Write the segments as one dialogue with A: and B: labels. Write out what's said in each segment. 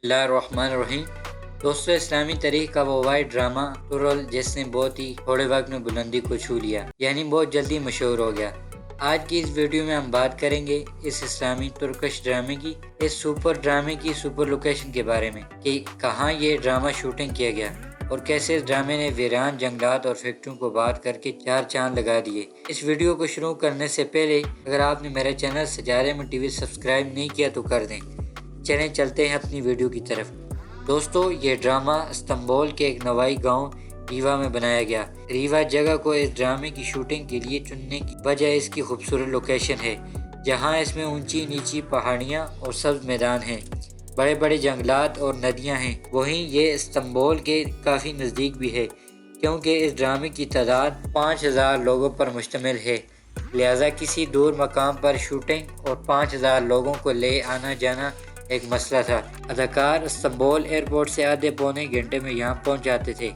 A: اللہ الرحمن الرحیم۔ دوستو، اسلامی تاریخ کا وہ واحد ڈرامہ ارطغرل جس نے بہت ہی تھوڑے وقت میں بلندی کو چھو لیا، یعنی بہت جلدی مشہور ہو گیا۔ آج کی اس ویڈیو میں ہم بات کریں گے اس اسلامی ترکش ڈرامے کی، اس سپر ڈرامے کی سپر لوکیشن کے بارے میں کہ کہاں یہ ڈرامہ شوٹنگ کیا گیا اور کیسے اس ڈرامے نے ویران جنگلات اور فیکٹریوں کو آباد کر کے چار چاند لگا دیے۔ اس ویڈیو کو شروع کرنے سے پہلے اگر آپ نے میرا چینل سجارے میں ٹی وی سبسکرائب نہیں کیا تو کر دیں۔ چلیں چلتے ہیں اپنی ویڈیو کی طرف۔ دوستو، یہ ڈرامہ استنبول کے ایک نوائی گاؤں ریوا میں بنایا گیا۔ ریوا جگہ کو اس ڈرامے کی شوٹنگ کے لیے چننے کی وجہ اس کی خوبصورت لوکیشن ہے، جہاں اس میں اونچی نیچی پہاڑیاں اور سبز میدان ہیں، بڑے بڑے جنگلات اور ندیاں ہیں۔ وہیں یہ استنبول کے کافی نزدیک بھی ہے، کیونکہ اس ڈرامے کی تعداد 5000 لوگوں پر مشتمل ہے، لہذا کسی دور مقام پر شوٹنگ اور 5000 لوگوں کو لے آنا جانا ایک مسئلہ تھا۔ اداکار استنبول ایئرپورٹ سے آدھے پونے گھنٹے میں یہاں پہنچ جاتے تھے۔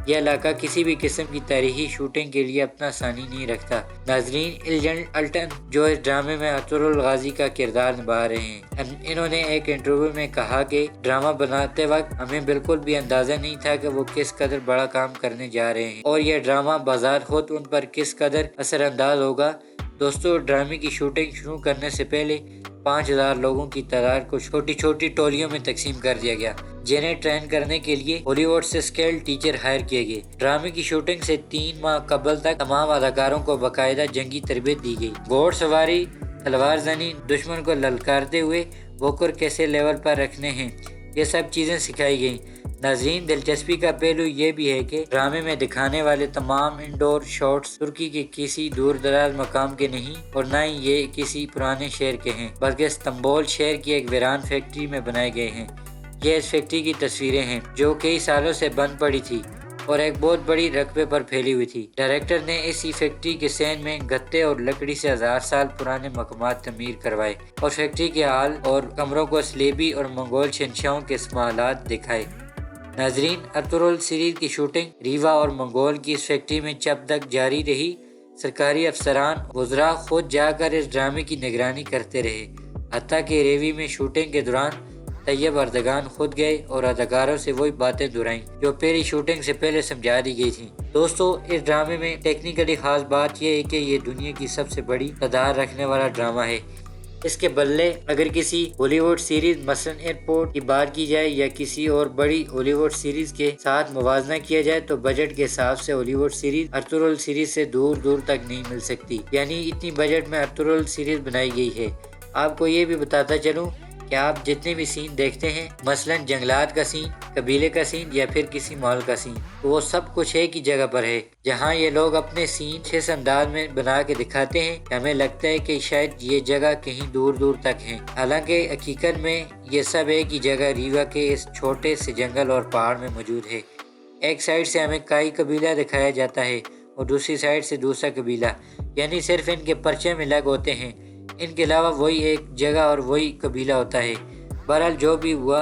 A: یہ علاقہ کسی بھی قسم کی تاریخی شوٹنگ کے لیے اپنا ثانی نہیں رکھتا۔ ناظرین، الجن الٹن جو اس ڈرامے میں ارطغرل غازی کا کردار نبھا رہے ہیں، انہوں نے ایک انٹرویو میں کہا کہ ڈرامہ بناتے وقت ہمیں بالکل بھی اندازہ نہیں تھا کہ وہ کس قدر بڑا کام کرنے جا رہے ہیں اور یہ ڈرامہ بذات خود ان پر کس قدر اثر انداز ہوگا۔ دوستو، ڈرامے کی شوٹنگ شروع کرنے سے پہلے 5000 لوگوں کی تعداد کو چھوٹی چھوٹی ٹولیوں میں تقسیم کر دیا گیا، جنہیں ٹرین کرنے کے لیے ہالی would say scale teacher higher کیے گئے۔ ڈرامے کی شوٹنگ سے 3 ماہ قبل تک تمام اداکاروں کو باقاعدہ جنگی تربیت دی گئی۔ گھوڑ سواری، تلوار زنی، دشمن کو للکارتے ہوئے ووکر کیسے لیول پر رکھنے ہیں، یہ سب چیزیں سکھائی گئیں۔ ناظرین، دلچسپی کا پہلو یہ بھی ہے کہ ڈرامے میں دکھانے والے تمام انڈور شاٹس ترکی کے کسی دور دراز مقام کے نہیں اور نہ ہی یہ کسی پرانے شہر کے ہیں، بلکہ استنبول شہر کی ایک ویران فیکٹری میں بنائے گئے ہیں۔ یہ اس فیکٹری کی تصویریں ہیں جو کئی سالوں سے بند پڑی تھی اور ایک بہت بڑی رقبے پر پھیلی ہوئی تھی۔ ڈائریکٹر نے اسی فیکٹری کے سین میں گتے اور لکڑی سے 1000 سال پرانے مقامات تعمیر کروائے اور فیکٹری کے ہال اور کمروں کو صلیبی اور منگول شہنشاہوں کے استعمالات دکھائے۔ ناظرین، ارطغرل سیریز کی شوٹنگ ریوا اور منگول کی اس فیکٹری میں جب تک جاری رہی، سرکاری افسران وزراء خود جا کر اس ڈرامے کی نگرانی کرتے رہے، حتیٰ کہ ریوی میں شوٹنگ کے دوران طیب اردگان خود گئے اور اداکاروں سے وہی باتیں دہرائیں جو پہلی شوٹنگ سے پہلے سمجھا دی گئی تھیں۔ دوستو، اس ڈرامے میں ٹیکنیکلی خاص بات یہ ہے کہ یہ دنیا کی سب سے بڑی تعداد رکھنے والا ڈرامہ ہے۔ اس کے بدلے اگر کسی ہالی ووڈ سیریز مثلاً ایئرپورٹ کی بات کی جائے یا کسی اور بڑی ہالی ووڈ سیریز کے ساتھ موازنہ کیا جائے تو بجٹ کے حساب سے ہالی ووڈ سیریز ارطغرل سیریز سے دور دور تک نہیں مل سکتی، یعنی اتنی بجٹ میں ارطغرل سیریز بنائی گئی ہے۔ آپ کو یہ بھی بتاتا چلوں کہ آپ جتنے بھی سین دیکھتے ہیں، مثلاً جنگلات کا سین، قبیلے کا سین یا پھر کسی مال کا سین، تو وہ سب کچھ ایک ہی جگہ پر ہے، جہاں یہ لوگ اپنے سین اس انداز میں بنا کے دکھاتے ہیں کہ ہمیں لگتا ہے کہ شاید یہ جگہ کہیں دور دور تک ہے، حالانکہ حقیقت میں یہ سب ایک ہی جگہ ریوا کے اس چھوٹے سے جنگل اور پہاڑ میں موجود ہے۔ ایک سائڈ سے ہمیں کئی قبیلہ دکھایا جاتا ہے اور دوسری سائڈ سے دوسرا قبیلہ، یعنی صرف ان کے پرچم الگ ہوتے ہیں، ان کے علاوہ وہی ایک جگہ اور وہی قبیلہ ہوتا ہے۔ بہرحال جو بھی ہوا،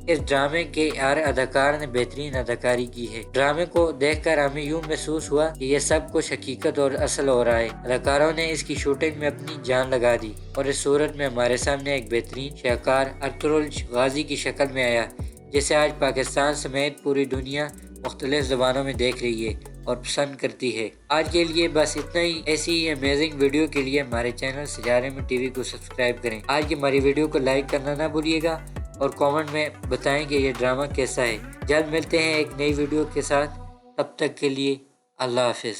A: اس ڈرامے کے ہر اداکار نے بہترین اداکاری کی ہے۔ ڈرامے کو دیکھ کر ہمیں یوں محسوس ہوا کہ یہ سب کچھ حقیقت اور اصل ہو رہا ہے۔ اداکاروں نے اس کی شوٹنگ میں اپنی جان لگا دی اور اس صورت میں ہمارے سامنے ایک بہترین شاہکار ارطغرل غازی کی شکل میں آیا، جسے آج پاکستان سمیت پوری دنیا مختلف زبانوں میں دیکھ رہی ہے اور پسند کرتی ہے۔ آج کے لیے بس اتنا ہی۔ ایسی ہی امیزنگ ویڈیو کے لیے ہمارے چینل سجارے میں ٹی وی کو سبسکرائب کریں۔ آج کی ہماری ویڈیو کو لائک کرنا نہ بھولیے گا اور کامنٹ میں بتائیں کہ یہ ڈرامہ کیسا ہے۔ جلد ملتے ہیں ایک نئی ویڈیو کے ساتھ، تب تک کے لیے اللہ حافظ۔